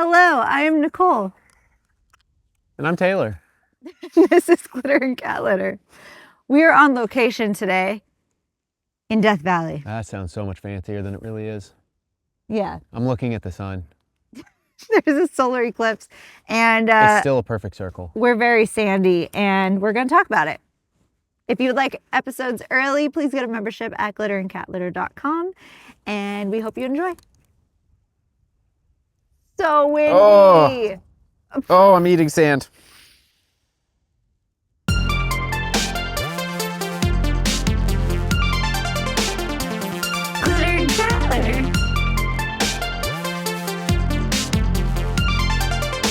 Hello, I am Nicole. And I'm Taylor. This is Glitter and Cat Litter. We are on location today in Death Valley. That sounds so much fancier than it really is. Yeah. I'm looking at the sun. There's a solar eclipse and It's still a perfect circle. we're very sandy and we're going to talk about it. If you would like episodes early, please go to membership at glitterandcatlitter.com and we hope you enjoy. So windy. Oh, I'm eating sand. Glitter and Cat Litter.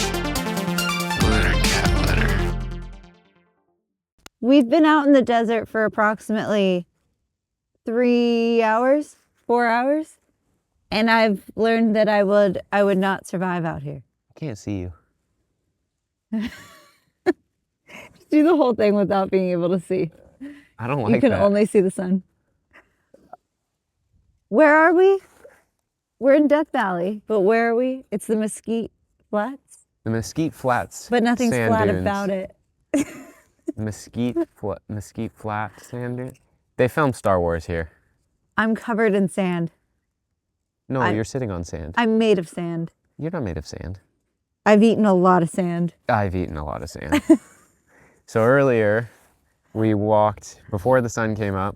Glitter and cat litter. We've been out in the desert for approximately 3 hours, 4 hours, and I've learned that I would not survive out here. I can't see you. Do the whole thing without being able to see. I don't like You can that. only see the sun. Where are we? We're in Death Valley, but where are we? It's the Mesquite Flats, The Mesquite Flats. but nothing's sand flat dunes. about it. Mesquite Flat sand dunes. They filmed Star Wars here. I'm covered in sand. No, I'm- you're sitting on sand. I'm made of sand. You're not made of sand. I've eaten a lot of sand. I've eaten a lot of sand. So earlier, we walked before the sun came up.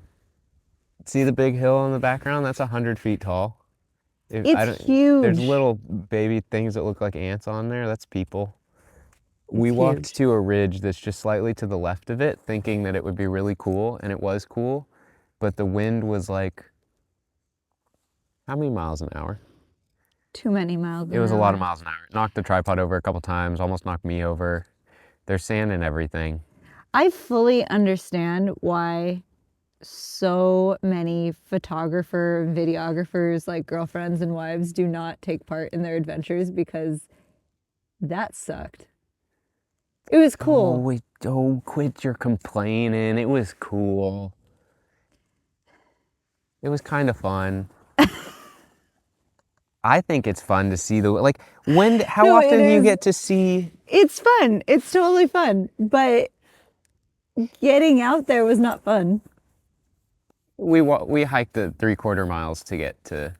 See the big hill in the background? That's 100 feet tall. It's huge. There's little baby things that look like ants on there. That's people. We It's walked huge. to a ridge that's just slightly to the left of it, thinking that it would be really cool, and it was cool, but the wind was like, how many miles an hour? Too many miles an It was a hour. lot of miles an hour. It knocked the tripod over a couple times, almost knocked me over. There's sand and everything. I fully understand why so many photographer, videographers, like girlfriends and wives, do not take part in their adventures because that sucked. It was cool. Oh, quit your complaining. It was cool. It was kind of fun. I think it's fun to see how No, often it do you is. get to see? It's fun. It's totally fun. But getting out there was not fun. We hiked the 3/4 miles to get to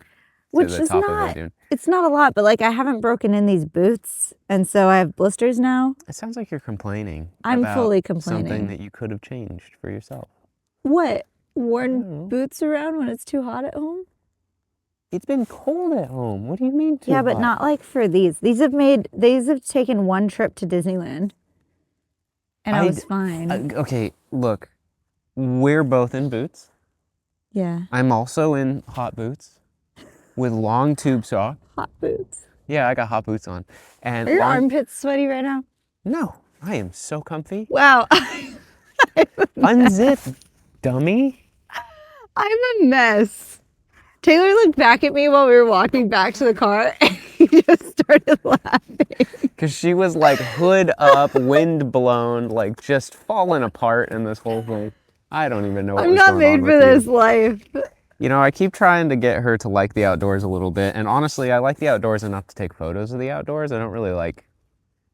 Which the is top of not, the dune. it's not a lot, but like I haven't broken in these boots and so I have blisters now. It sounds like you're complaining. I'm about fully Something complaining. that you could have changed for yourself. What? I don't Worn know. boots around when it's too hot at home? It's been cold at home. What do you mean too Yeah, but hot? not like for these. These have taken one trip to Disneyland. And I was fine. Okay, look. We're both in boots. Yeah. I'm also in hot boots with long tube socks. Hot boots. Yeah, I got hot boots on. And Are your long... armpits sweaty right now? No, I am so comfy. Wow. Unzip, dummy. I'm a mess. Taylor looked back at me while we were walking back to the car and he just started laughing. Because she was like hood up, wind blown, like just falling apart in this whole thing. I don't even know what I'm was not going made on for with this you. life. You know, I keep trying to get her to like the outdoors a little bit. And honestly, I like the outdoors enough to take photos of the outdoors. I don't really like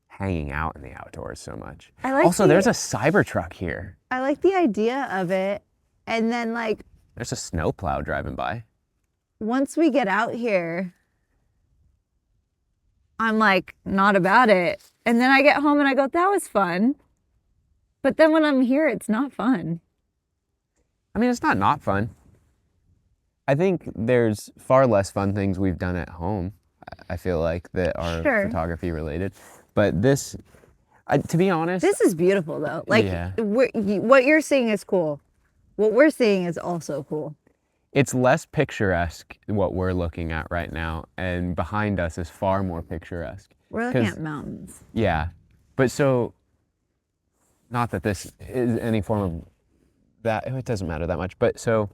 hanging out in the outdoors so much. I like Also, the- there's a Cybertruck here. I like the idea of it. And then like There's a snowplow driving by. once we get out here, I'm like not about it. And then I get home and I go, that was fun. But then when I'm here, it's not fun. I mean, it's not fun. I think there's far less fun things we've done at home, I feel like, that are Sure. photography related. But this, to be honest, This is beautiful though. Like Yeah. what you're seeing is cool. What we're seeing is also cool. it's less picturesque what we're looking at right now. And behind us is far more picturesque. We're looking 'Cause- at mountains. Yeah. But so, not that this is any form of that, it doesn't matter that much. But so,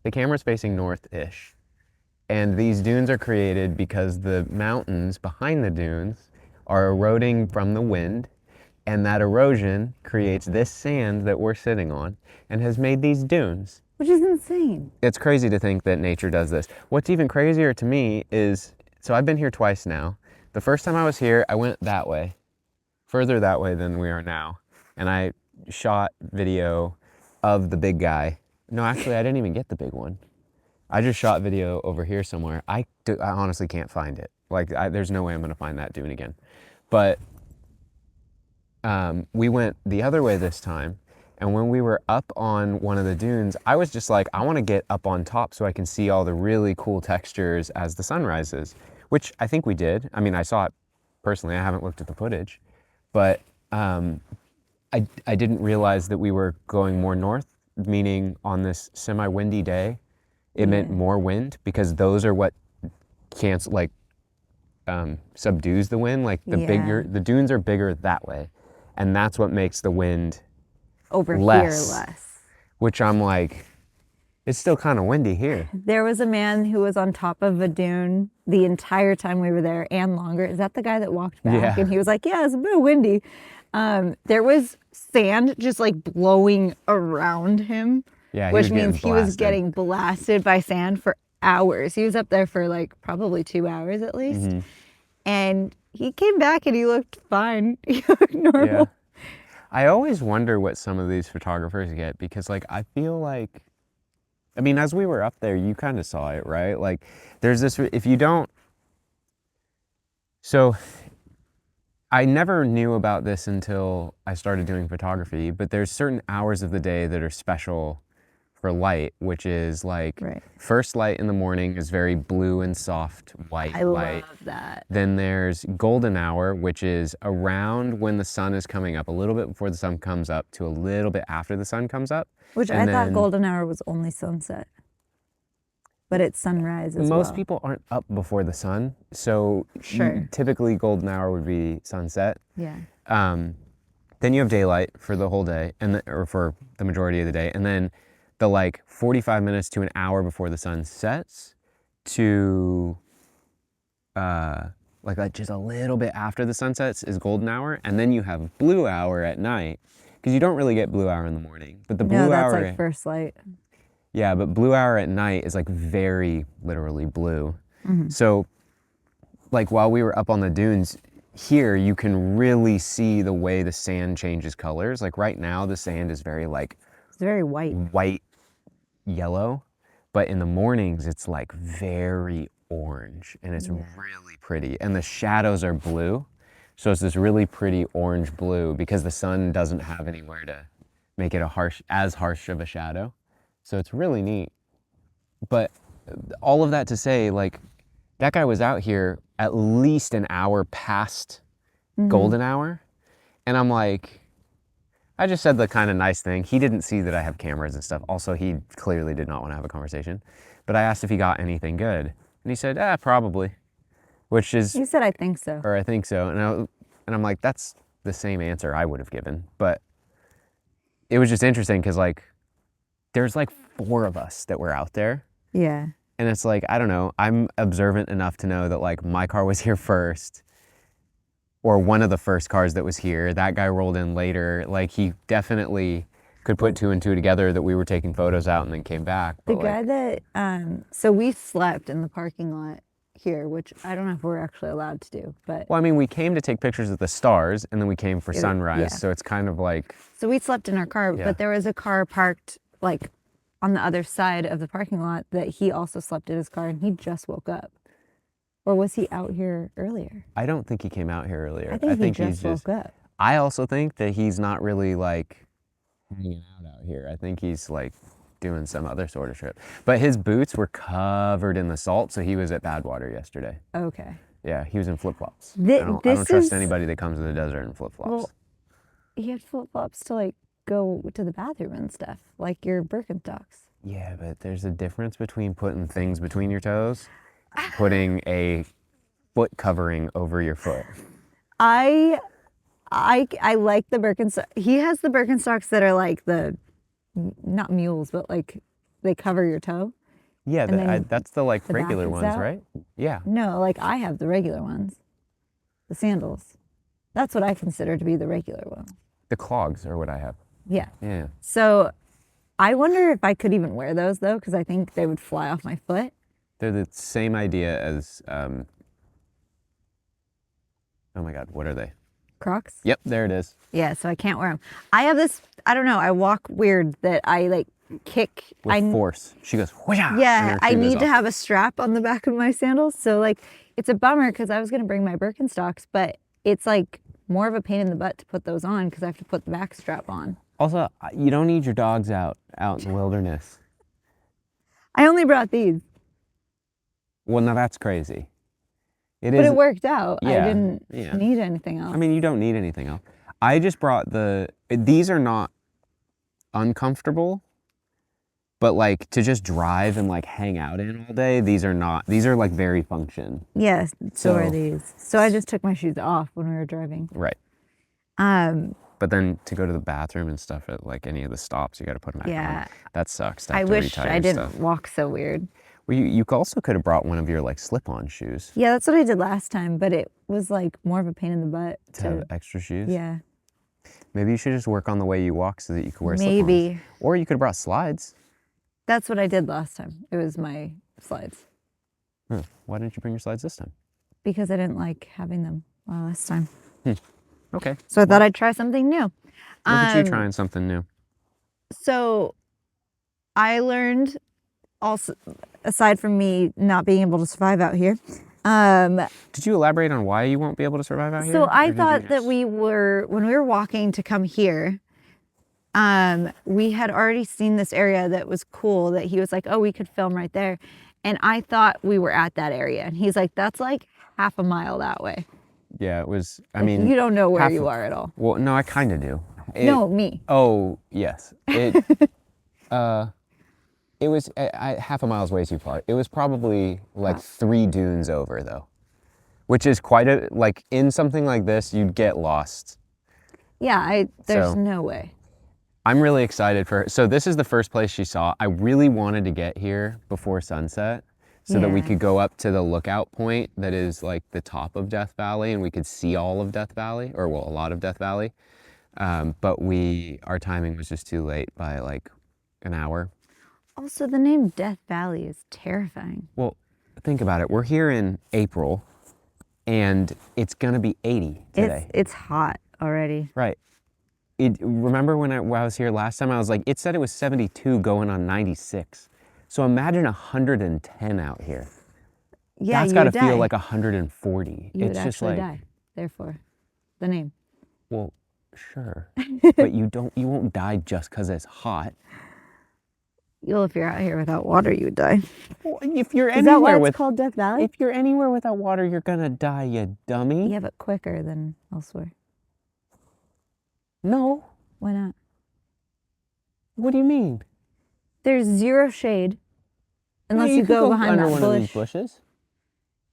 the camera's facing north-ish. And these dunes are created because the mountains behind the dunes are eroding from the wind. And that erosion creates this sand that we're sitting on and has made these dunes. Which is insane. It's crazy to think that nature does this. What's even crazier to me is, so I've been here twice now. The first time I was here, I went that way, further that way than we are now. And I shot video of the big guy. No, actually, I didn't even get the big one. I just shot video over here somewhere. I honestly can't find it. Like, there's no way I'm going to find that dune again. But we went the other way this time. And when we were up on one of the dunes, I was just like, I want to get up on top so I can see all the really cool textures as the sun rises, which I think we did. I mean, I saw it personally. I haven't looked at the footage. But I didn't realize that we were going more north, meaning on this semi-windy day, it meant more wind, because those are what subdues the wind. Like the dunes are bigger that way, and that's what makes the wind over less, here less. Which I'm like, it's still kind of windy here. There was a man who was on top of a dune the entire time we were there and longer. Is that the guy that walked back? Yeah. And he was like, yeah, it's a bit windy. There was sand just like blowing around him, which means he was getting blasted by sand for hours. He was up there for like probably 2 hours at least. Mm-hmm. And he came back and he looked fine. He looked normal. Yeah. I always wonder what some of these photographers get, because like I feel like, I mean, as we were up there, you kind of saw it, right? Like there's this, if you don't, so I never knew about this until I started doing photography, but there's certain hours of the day that are special for light, which is like first light in the morning is very blue and soft white light. I love that. Then there's golden hour, which is around when the sun is coming up, a little bit before the sun comes up to a little bit after the sun comes up. Which I thought golden hour was only sunset, but it's sunrise as well. Most people aren't up before the sun, so typically golden hour would be sunset. Yeah. Then you have daylight for the whole day, or for the majority of the day, and then the like 45 minutes to an hour before the sun sets to like just a little bit after the sun sets is golden hour, and then you have blue hour at night, because you don't really get blue hour in the morning, but the blue hour, that's like first light. Yeah, but blue hour at night is like very literally blue. Mm-hmm. So like while we were up on the dunes here, you can really see the way the sand changes colors. Like right now the sand is very like, it's very white yellow, but in the mornings it's like very orange, and it's really pretty, and the shadows are blue, so it's this really pretty orange blue because the sun doesn't have anywhere to make it as harsh of a shadow, so it's really neat. But all of that to say, like, that guy was out here at least an hour past golden hour, and I'm like, I just said the kind of nice thing. He didn't see that I have cameras and stuff. Also, he clearly did not want to have a conversation. But I asked if he got anything good. And he said, probably. Which is... You said, I think so. Or I think so. And I'm like, that's the same answer I would have given. But it was just interesting because, like, there's like 4 of us that were out there. Yeah. And it's like, I don't know. I'm observant enough to know that, like, my car was here first. Or one of the first cars that was here. That guy rolled in later. Like, he definitely could put 2 and 2 together that we were taking photos out and then came back. But the guy that, so we slept in the parking lot here, which I don't know if we're actually allowed to do, but. Well, I mean, we came to take pictures of the stars, and then we came for sunrise, so it's kind of like. So we slept in our car, but there was a car parked, like, on the other side of the parking lot that he also slept in his car, and he just woke up. Or was he out here earlier? I don't think he came out here earlier. I think he just woke up. I also think that he's not really like hanging out here. I think he's like doing some other sort of trip. But his boots were covered in the salt, so he was at Badwater yesterday. Okay. Yeah, he was in flip-flops. I don't trust anybody that comes to the desert in flip-flops. Well, he had flip-flops to like go to the bathroom and stuff, like your Birkenstocks. Yeah, but there's a difference between putting things between your toes, putting a foot covering over your foot. I like the Birkenstocks. He has the Birkenstocks that are like not mules, but like they cover your toe. Yeah, that's the like regular ones, out. Right? Yeah. No, like I have the regular ones, the sandals. That's what I consider to be the regular ones. The clogs are what I have. Yeah. Yeah. So I wonder if I could even wear those though, because I think they would fly off my foot. They're the same idea as Oh my God, what are they? Crocs. Yep, there it is. Yeah, so I can't wear them. I have this, I don't know, I walk weird that I like kick. With force. She goes, whoosh, Yeah, I need to have a strap on the back of my sandals. So like, it's a bummer because I was going to bring my Birkenstocks, but it's like more of a pain in the butt to put those on because I have to put the back strap on. Also, you don't need your dogs out in the wilderness. I only brought these. Well, now that's crazy. But it worked out. Yeah, I didn't need anything else. I mean, you don't need anything else. I just brought these are not uncomfortable, but like to just drive and like hang out in all day, these are like very function. Yes, so are these. So I just took my shoes off when we were driving. Right. But then to go to the bathroom and stuff at like any of the stops, you got to put them back on. That sucks. I wish I didn't walk so weird. Well, you also could have brought one of your like slip-on shoes. Yeah, that's what I did last time, but it was like more of a pain in the butt. To have extra shoes? Yeah. Maybe you should just work on the way you walk so that you could wear slip-ons. Maybe. Or you could have brought slides. That's what I did last time. It was my slides. Why didn't you bring your slides this time? Because I didn't like having them last time. Okay. So I thought I'd try something new. Look at you trying something new. So I learned also, aside from me not being able to survive out here. Did you elaborate on why you won't be able to survive out here? So I thought that when we were walking to come here, we had already seen this area that was cool that he was like, oh, we could film right there. And I thought we were at that area. And he's like, that's like half a mile that way. Yeah, it was, I like, mean. You don't know where you are at all. Well, no, I kind of do. No, me. Oh, yes. It was half a mile's way too far. It was probably like 3 dunes over though, which is quite like in something like this, you'd get lost. Yeah, there's no way. I'm really excited so this is the first place she saw. I really wanted to get here before sunset so that we could go up to the lookout point that is like the top of Death Valley and we could see all of Death Valley, or well, a lot of Death Valley. But our timing was just too late by like an hour. Also, the name Death Valley is terrifying. Well, think about it. We're here in April, and it's going to be 80 today. It's hot already. Right. Remember when I was here last time, I was like, it said it was 72 going on 96. So imagine 110 out here. Yeah, that's got to feel like 140. You it's would just actually like, die, therefore, the name. Well, sure. But you won't die just because it's hot. If you're out here without water, you would die. Well, if you're Is that why it's called Death Valley? If you're anywhere without water, you're gonna die, you dummy. Yeah, but quicker than elsewhere. No. Why not? What do you mean? There's zero shade unless you go behind under that one bush. of these bushes.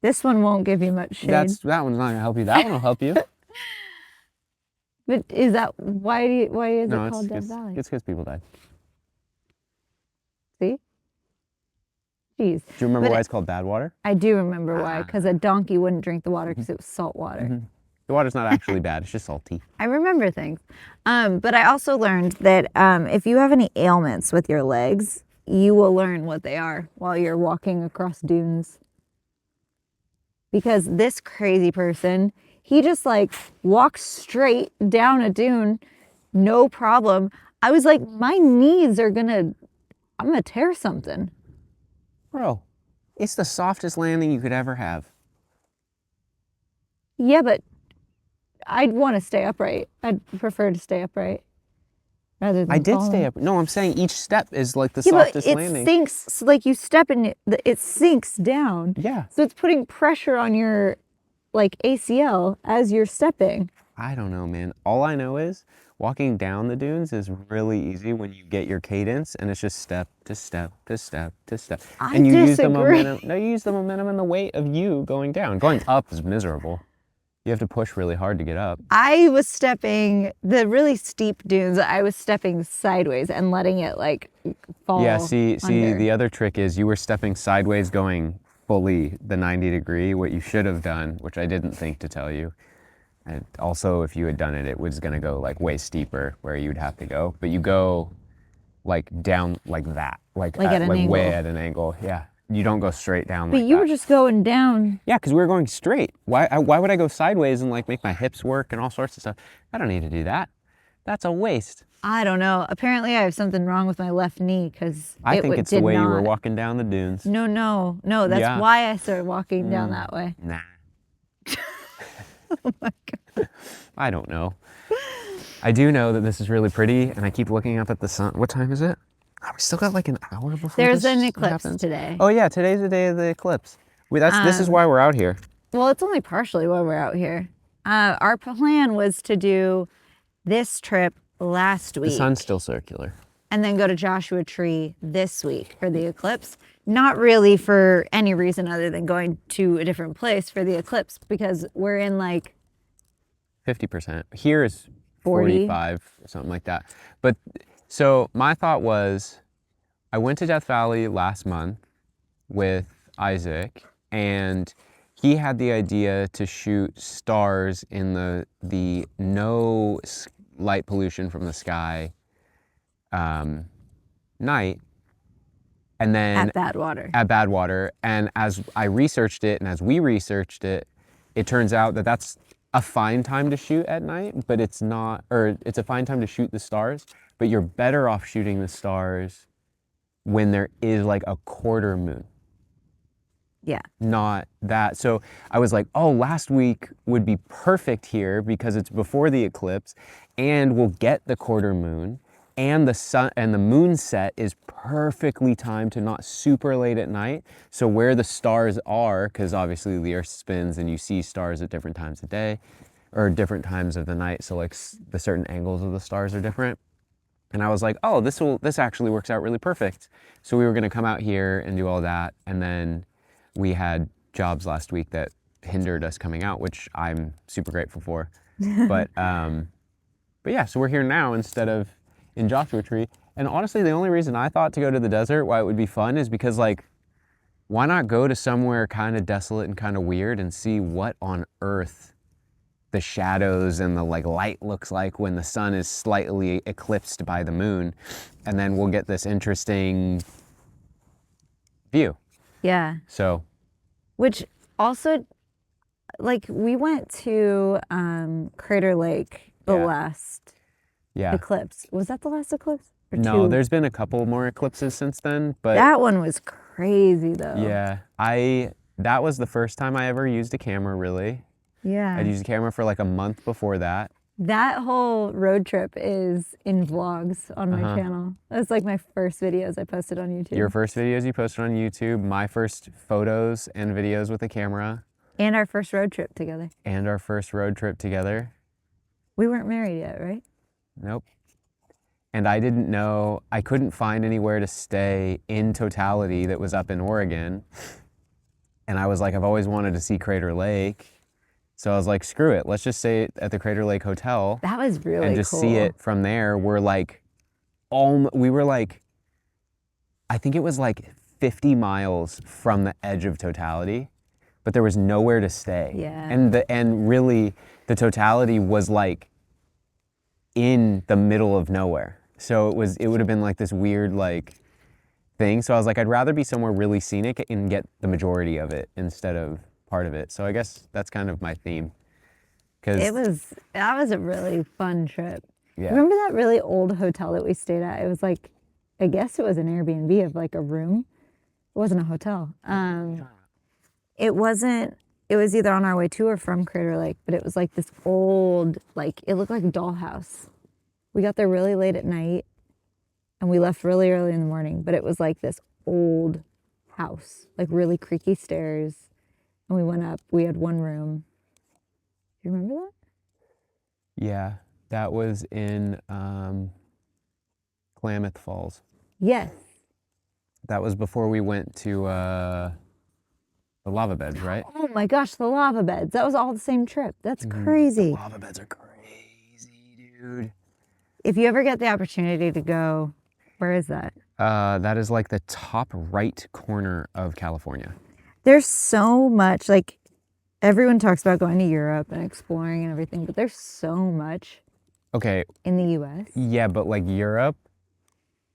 This one won't give you much shade. That one's not gonna help you. That one will help you. But is that why is it called Death it's, Valley? It's because people died. See? Jeez. Do you remember why it's called bad water? I do remember why, because a donkey wouldn't drink the water because it was salt water. Mm-hmm. The water's not actually bad, it's just salty. I remember things. But I also learned that if you have any ailments with your legs, you will learn what they are while you're walking across dunes. Because this crazy person, he just like walks straight down a dune, no problem. I was like, my knees I'm gonna tear something. Bro, it's the softest landing you could ever have. Yeah, but I'd want to stay upright. I'd prefer to stay upright rather than I did falling. stay up. No, I'm saying each step is like the softest but landing. It sinks, so like you step and it sinks down. Yeah. So it's putting pressure on your like ACL as you're stepping. I don't know, man. All I know is walking down the dunes is really easy when you get your cadence and it's just step to step to step to step. And you use the momentum. No, you use the momentum and the weight of you going down. Going up is miserable. You have to push really hard to get up. I was stepping the really steep dunes. I was stepping sideways and letting it like fall. Yeah, see, under. the other trick is you were stepping sideways going fully the 90 degree. What you should have done, which I didn't think to tell you, and also if you had done it, it was gonna go like way steeper where you'd have to go. But you go like down like that, like at an angle. way at an angle. Yeah, you don't go straight down But like you that. were just going down. Yeah, because we were going straight. Why would I go sideways and like make my hips work and all sorts of stuff? I don't need to do that. That's a waste. I don't know. Apparently, I have something wrong with my left knee because I think it's the did way you were not. walking down the dunes. No. That's Yeah. why I started walking down that way. Nah, Oh my God. I don't know. I do know that this is really pretty, and I keep looking up at the sun. What time is it? Oh, we still got like an hour before There's this an eclipse happens. today. Oh yeah, today's the day of the eclipse. This is why we're out here. Well, it's only partially why we're out here. Our plan was to do this trip last The week sun's still circular. and then go to Joshua Tree this week for the eclipse. Not really for any reason other than going to a different place for the eclipse because we're in like 50%. Here is 40. 45 or something like that. But so my thought was, I went to Death Valley last month with Isaac, and he had the idea to shoot stars in the no light pollution from the sky night, and then at Badwater. At Badwater. And as I researched it, and as we researched it, it turns out that that's a fine time to shoot at night, but it's not, or it's a fine time to shoot the stars, but you're better off shooting the stars when there is like a quarter moon. Yeah. Not that. So I was like, oh, last week would be perfect here because it's before the eclipse and we'll get the quarter moon, and the sun and the moon set is perfectly timed to not super late at night. So where the stars are, because obviously the earth spins and you see stars at different times of day or different times of the night. So like the certain angles of the stars are different. And I was like, oh, this actually works out really perfect. So we were going to come out here and do all that. And then we had jobs last week that hindered us coming out, which I'm super grateful for. But yeah, so we're here now instead of in Joshua Tree. And honestly, the only reason I thought to go to the desert, why it would be fun, is because like, why not go to somewhere kind of desolate and kind of weird and see what on earth the shadows and the like light looks like when the sun is slightly eclipsed by the moon. And then we'll get this interesting view. Yeah. So. Which also, like, we went to Crater Lake the last eclipse. Was that the last eclipse? Or No, two? there's been a couple more eclipses since then, but that one was crazy though. yeah, that was the first time I ever used a camera, really. Yeah. I'd used a camera for like a month before that. That whole road trip is in vlogs on my channel. That's like my first videos I posted on YouTube. Your first videos you posted on YouTube, my first photos and videos with a camera. And our first road trip together. We weren't married yet, right? Nope. And I didn't know, I couldn't find anywhere to stay in totality that was up in Oregon. And I was like, I've always wanted to see Crater Lake. So I was like, screw it. Let's just stay at the Crater Lake Hotel. That was really cool. And just see it from there. We were like, I think it was like 50 miles from the edge of totality, but there was nowhere to stay. Yeah. And really the totality was like in the middle of nowhere. So it would have been like this weird like thing. So I was like, I'd rather be somewhere really scenic and get the majority of it instead of part of it. So I guess that's kind of my theme. That was a really fun trip. Yeah. Remember that really old hotel that we stayed at? It was like, I guess it was an Airbnb of like a room. It wasn't a hotel. It was either on our way to or from Crater Lake, but it was like this old, like, it looked like a dollhouse. We got there really late at night and we left really early in the morning, but it was like this old house, like really creaky stairs. And we went up, we had one room. Do you remember that? Yeah, that was in Klamath Falls. Yes. That was before we went to the lava beds, right? Oh my gosh, the lava beds. That was all the same trip. That's crazy. The lava beds are crazy, dude. If you ever get the opportunity to go, where is that? That is like the top right corner of California. There's so much, like, everyone talks about going to Europe and exploring and everything, but there's so much Okay. in the US. Yeah, but like Europe,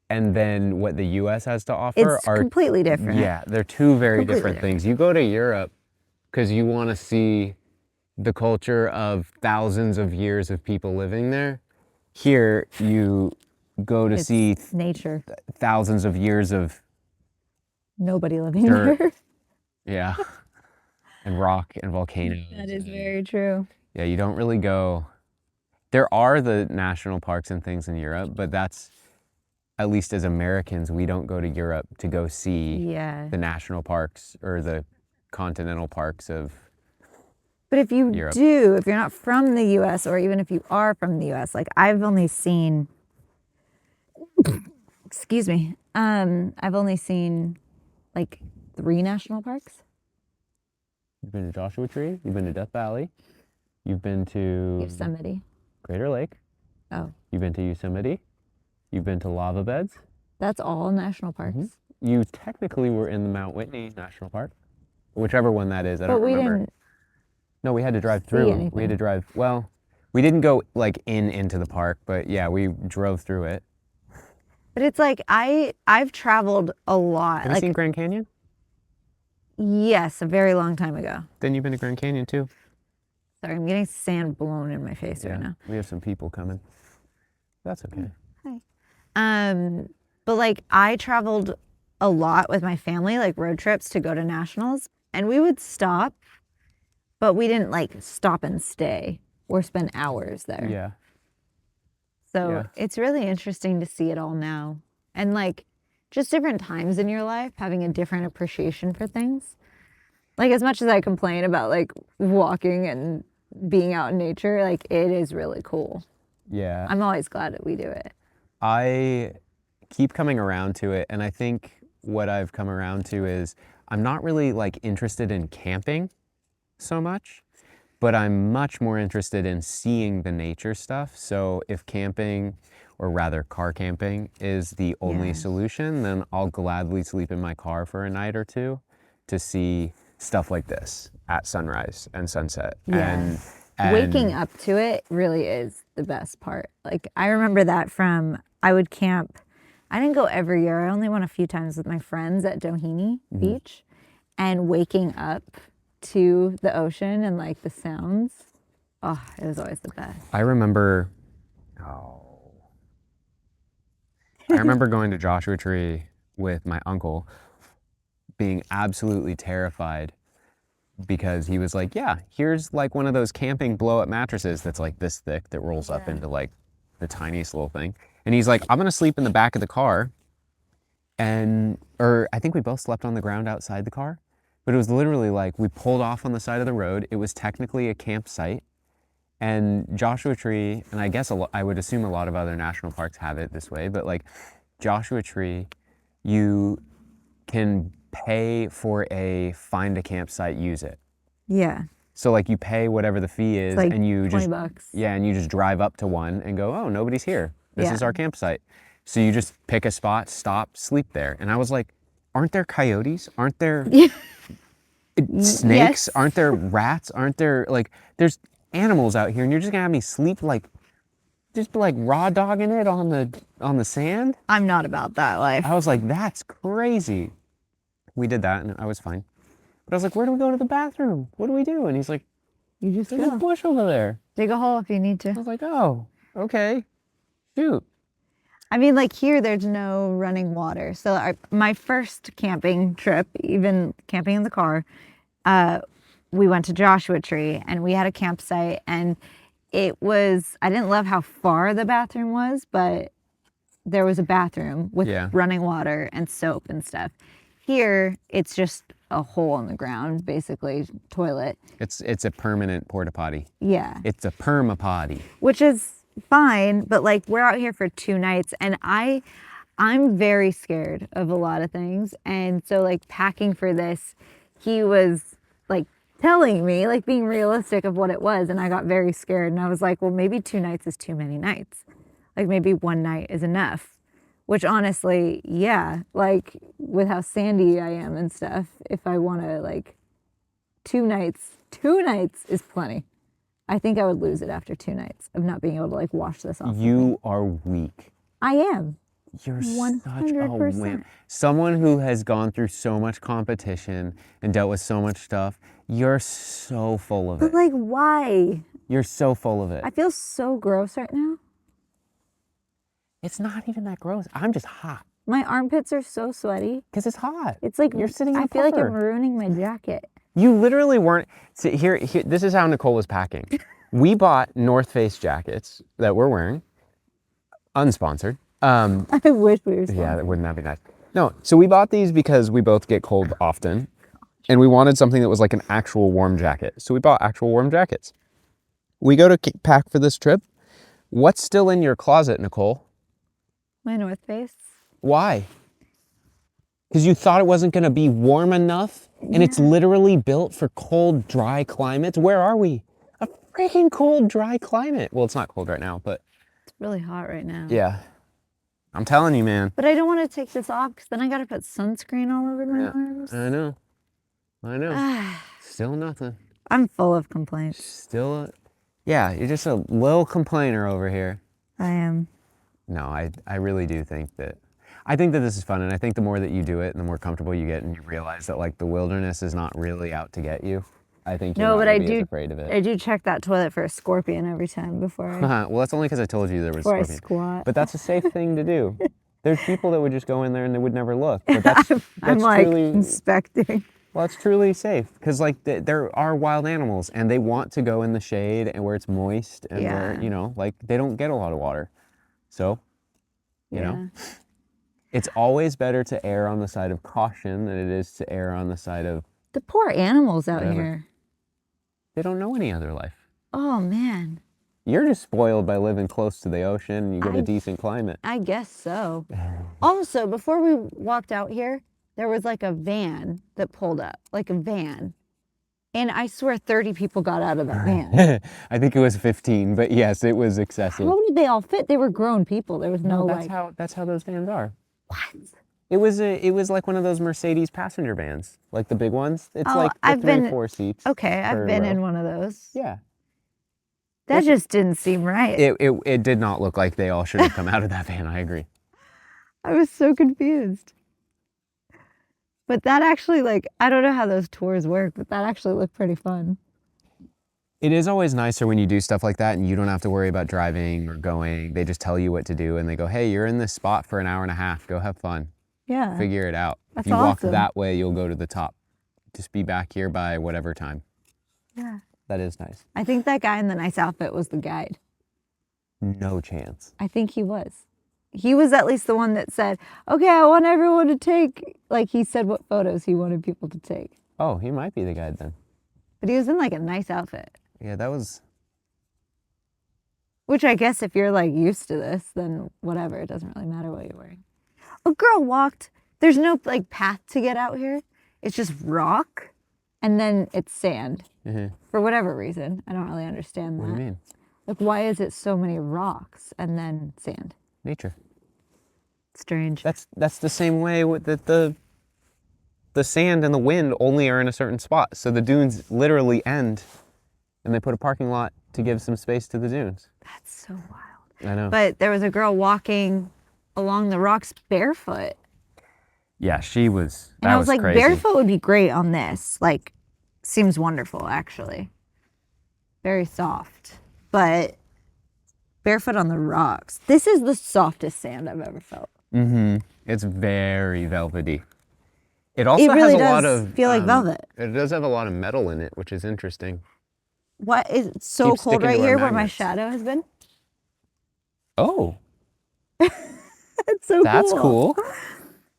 and then what the US has to offer It's are completely different. yeah, they're two very Completely different things. You go to Europe because you want to see the culture of thousands of years of people living there. Here, you go to see It's nature. thousands of years of Nobody living dirt, there. yeah, and rock and volcanoes. That is and- very true. Yeah, you don't really go. There are the national parks and things in Europe, but that's, at least as Americans, we don't go to Europe to go see Yeah. the national parks or the continental parks of But if you Europe. do, if you're not from the US, or even if you are from the US, like I've only seen, excuse me, I've only seen like 3 national parks. You've been to Joshua Tree, you've been to Death Valley, you've been to Yosemite. Crater Lake, Oh, you've been to Yosemite, you've been to Lava Beds. that's all national parks. You technically were in the Mount Whitney National Park, whichever one that is. I But don't we remember. didn't. No, we had to drive see through. We anything. had to drive. Well, we didn't go like into the park, but yeah, we drove through it. But it's like I've traveled a lot. Have you Like seen Grand Canyon? yes, a very long time ago. Then you've been to Grand Canyon too. Sorry, I'm getting sand blown in my face right now. We have some people coming. That's okay. But like I traveled a lot with my family, like road trips to go to nationals, and we would stop, but we didn't like stop and stay or spend hours there. Yeah. So Yeah. it's really interesting to see it all now. And like just different times in your life, having a different appreciation for things. Like as much as I complain about like walking and being out in nature, like it is really cool. Yeah. I'm always glad that we do it. I keep coming around to it, and I think what I've come around to is I'm not really like interested in camping so much, but I'm much more interested in seeing the nature stuff. So if camping, or rather car camping, is the only Yeah. solution, then I'll gladly sleep in my car for a night or two to see stuff like this at sunrise and sunset. Yeah. And Waking up to it really is the best part. Like I remember that from I would camp. I didn't go every year. I only went a few times with my friends at Doheny Beach, and waking up to the ocean and like the sounds. Oh, it was always the best. I remember going to Joshua Tree with my uncle, being absolutely terrified because he was like, yeah, here's like one of those camping blow up mattresses that's like this thick that rolls up into like the tiniest little thing. And he's like, I'm gonna sleep in the back of the car. Or I think we both slept on the ground outside the car, but it was literally like we pulled off on the side of the road. It was technically a campsite. And Joshua Tree, and I guess I would assume a lot of other national parks have it this way, but like Joshua Tree, you can pay for a find a campsite, use it. Yeah. So like you pay whatever the fee is, Like and you 20 just bucks. yeah, and you just drive up to one and go, oh, nobody's here. This Yeah. is our campsite. So you just pick a spot, stop, sleep there. And I was like, aren't there coyotes? Aren't there snakes? Yes. Aren't there rats? Aren't there like there's animals out here, and you're just gonna have me sleep like just like raw dogging it on the sand? I'm not about that life. I was like, that's crazy. We did that and I was fine. But I was like, where do we go to the bathroom? What do we do? And he's like, You just there's a go. bush over there. Dig a hole if you need I to. was like, oh, okay. Shoot. I mean, like here, there's no running water. So my first camping trip, even camping in the car, we went to Joshua Tree and we had a campsite, and I didn't love how far the bathroom was, but there was a bathroom with Yeah. running water and soap and stuff. Here, it's just a hole in the ground, basically, toilet. It's a permanent porta potty. Yeah. It's a perma potty. Which is fine, but like we're out here for 2 nights, and I'm very scared of a lot of things. And so like packing for this, he was like telling me, like being realistic of what it was, and I got very scared, and I was like, well, maybe 2 nights is too many nights. Like maybe 1 night is enough. Which honestly, yeah, like with how sandy I am and stuff, if I want to like 2 nights is plenty. I think I would lose it after 2 nights of not being able to like wash this off. You are weak. I am. You're such a 100%. wimp. Someone who has gone through so much competition and dealt with so much stuff, you're so full of But it. like, why? You're so full of it. I feel so gross right now. It's not even that gross. I'm just hot. My armpits are so sweaty. Because it's hot. It's like you're sitting in I a feel like I'm puffer. ruining my jacket. You literally weren't. See, here, this is how Nicole was packing. We bought North Face jackets that we're wearing, unsponsored. I wish we were sponsored. Yeah, wouldn't that be nice? No, so we bought these because we both get cold often, and we wanted something that was like an actual warm jacket. So we bought actual warm jackets. We go to pack for this trip. What's still in your closet, Nicole? My North Face. Why? Because you thought it wasn't going to be warm enough, and it's literally built for cold, dry climates. Where are we? A freaking cold, dry climate. Well, it's not cold right now, but It's really hot right now. yeah. I'm telling you, man. But I don't want to take this off because then I got to put sunscreen all over my arms. I know. I know. Still nothing. I'm full of complaints. Still, yeah, you're just a little complainer over here. I am. No, I really do think that, I think that this is fun, and I think the more that you do it and the more comfortable you get and you realize that like the wilderness is not really out to get you, I think you're No, not but gonna I be do. as afraid of it. I do check that toilet for a scorpion every time before I, Well, that's only because I told you there was before I scorpion. squat. But that's a safe thing to do. There's people that would just go in there and they would never look. But that's I'm like truly, inspecting. well, it's truly safe because like there are wild animals and they want to go in the shade and where it's moist and where, you know, like they don't get a lot of water. So, you know, it's always better to err on the side of caution than it is to err on the side of The poor animals out whatever. here. They don't know any other life. Oh man. You're just spoiled by living close to the ocean and you get a decent climate. I guess so. Also, before we walked out here, there was like a van that pulled up, like a van. And I swear 30 people got out of that van. I think it was 15, but yes, it was excessive. How did they all fit? They were grown people. There was no that's how those vans are. What? It was like one of those Mercedes passenger vans, like the big ones. It's like I've three or been- four seats. Okay, I've per been row. in one of those. Yeah. That just didn't seem right. It did not look like they all should have come out of that van. I agree. I was so confused. But that actually, like, I don't know how those tours work, but that actually looked pretty fun. It is always nicer when you do stuff like that and you don't have to worry about driving or going. They just tell you what to do and they go, hey, you're in this spot for an hour and a half. Go have fun. Yeah. Figure it out. That's if you walk awesome. that way, you'll go to the top. Just be back here by whatever time. Yeah. That is nice. I think that guy in the nice outfit was the guide. No chance. I think he was. He was at least the one that said, okay, I want everyone to take, like he said what photos he wanted people to take. Oh, he might be the guide then. But he was in like a nice outfit. Yeah, that was... Which I guess if you're like used to this, then whatever. It doesn't really matter what you're wearing. A girl walked. There's no like path to get out here. It's just rock and then it's sand. For whatever reason. I don't really understand that. What do you mean? Like, why is it so many rocks and then sand? Nature. Strange. That's the same way with the sand and the wind only are in a certain spot. So the dunes literally end and they put a parking lot to give some space to the dunes. That's so wild. I know. But there was a girl walking along the rocks barefoot. Yeah, she was. And I was like, crazy. barefoot would be great on this. Like, seems wonderful, actually. Very soft. But barefoot on the rocks. This is the softest sand I've ever felt. It's very velvety. It also It really has a lot does of feel like velvet. It does have a lot of metal in it, which is interesting. What is it so Keep cold sticking right to our here where my magnets. shadow has been? Oh, It's so that's cool.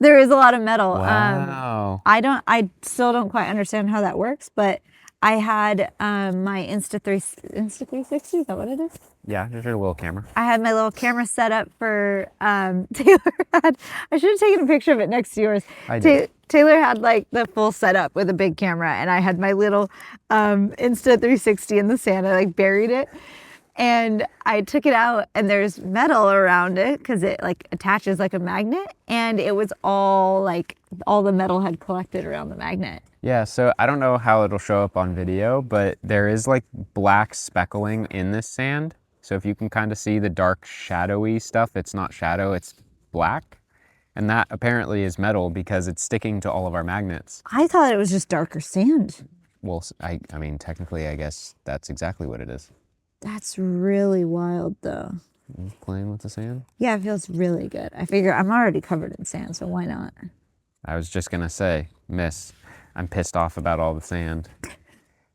There is a lot of metal. Wow. I still don't quite understand how that works, but I had my Insta360, is that what it is? Yeah, there's your little camera. I had my little camera set up for Taylor had, I should have taken a picture of it next to yours. I did. Taylor had like the full setup with a big camera and I had my little Insta360 in the sand. I like buried it and I took it out and there's metal around it because it like attaches like a magnet and it was all like all the metal had collected around the magnet. Yeah, so I don't know how it'll show up on video, but there is like black speckling in this sand. So if you can kind of see the dark shadowy stuff, it's not shadow, it's black. And that apparently is metal because it's sticking to all of our magnets. I thought it was just darker sand. Well, I mean, technically, I guess that's exactly what it is. That's really wild, though. Playing with the sand? Yeah, it feels really good. I figure I'm already covered in sand, so why not? I was just going to say, miss, I'm pissed off about all the sand.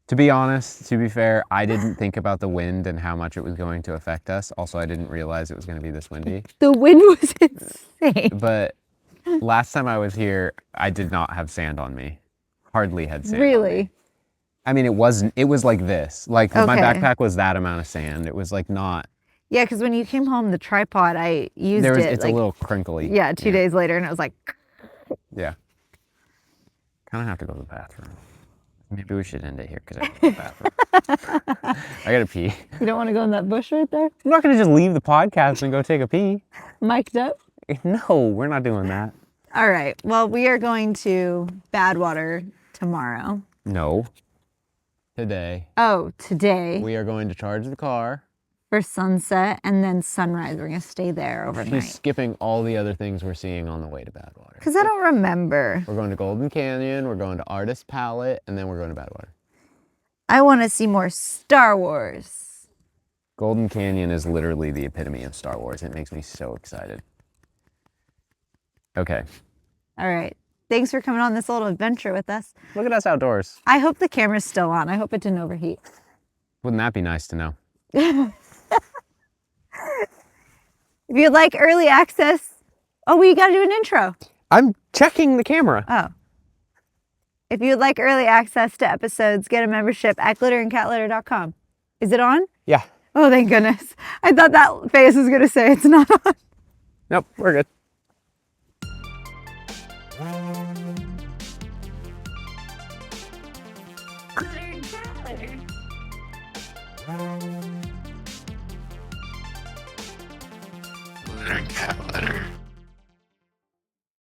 To be honest, to be fair, I didn't think about the wind and how much it was going to affect us. Also, I didn't realize it was going to be this windy. The wind was insane. But last time I was here, I did not have sand on me. Hardly had sand on Really? me. I mean, it was like this. Like my Okay. backpack was that amount of sand. It was like not. Yeah, because when you came home, the tripod, I used it. It's like, a little crinkly. Yeah, 2 days later, and it was like. Yeah. Kind of have to go to the bathroom. Maybe we should end it here because I have to go to the bathroom. I gotta pee. You don't want to go in that bush right there? I'm not gonna just leave the podcast and go take a pee. Mic'd up? No, we're not doing that. All right. Well, we are going to Badwater tomorrow. No. Today. Oh, today We are going to charge the car. for sunset and then sunrise. We're going to stay there overnight. She's skipping all the other things we're seeing on the way to Badwater. Because I don't remember. We're going to Golden Canyon, we're going to Artist Palette, and then we're going to Badwater. I want to see more Star Wars. Golden Canyon is literally the epitome of Star Wars. It makes me so excited. Okay. All right. Thanks for coming on this little adventure with us. Look at us outdoors. I hope the camera's still on. I hope it didn't overheat. Wouldn't that be nice to know? If you'd like early access, oh, we got to do an intro. I'm checking the camera. Oh. If you'd like early access to episodes, get a membership at glitterandcatlitter.com. Is it on? Yeah. Oh, thank goodness. I thought that face was going to say it's not on. Nope, we're good. Glitter and cat litter.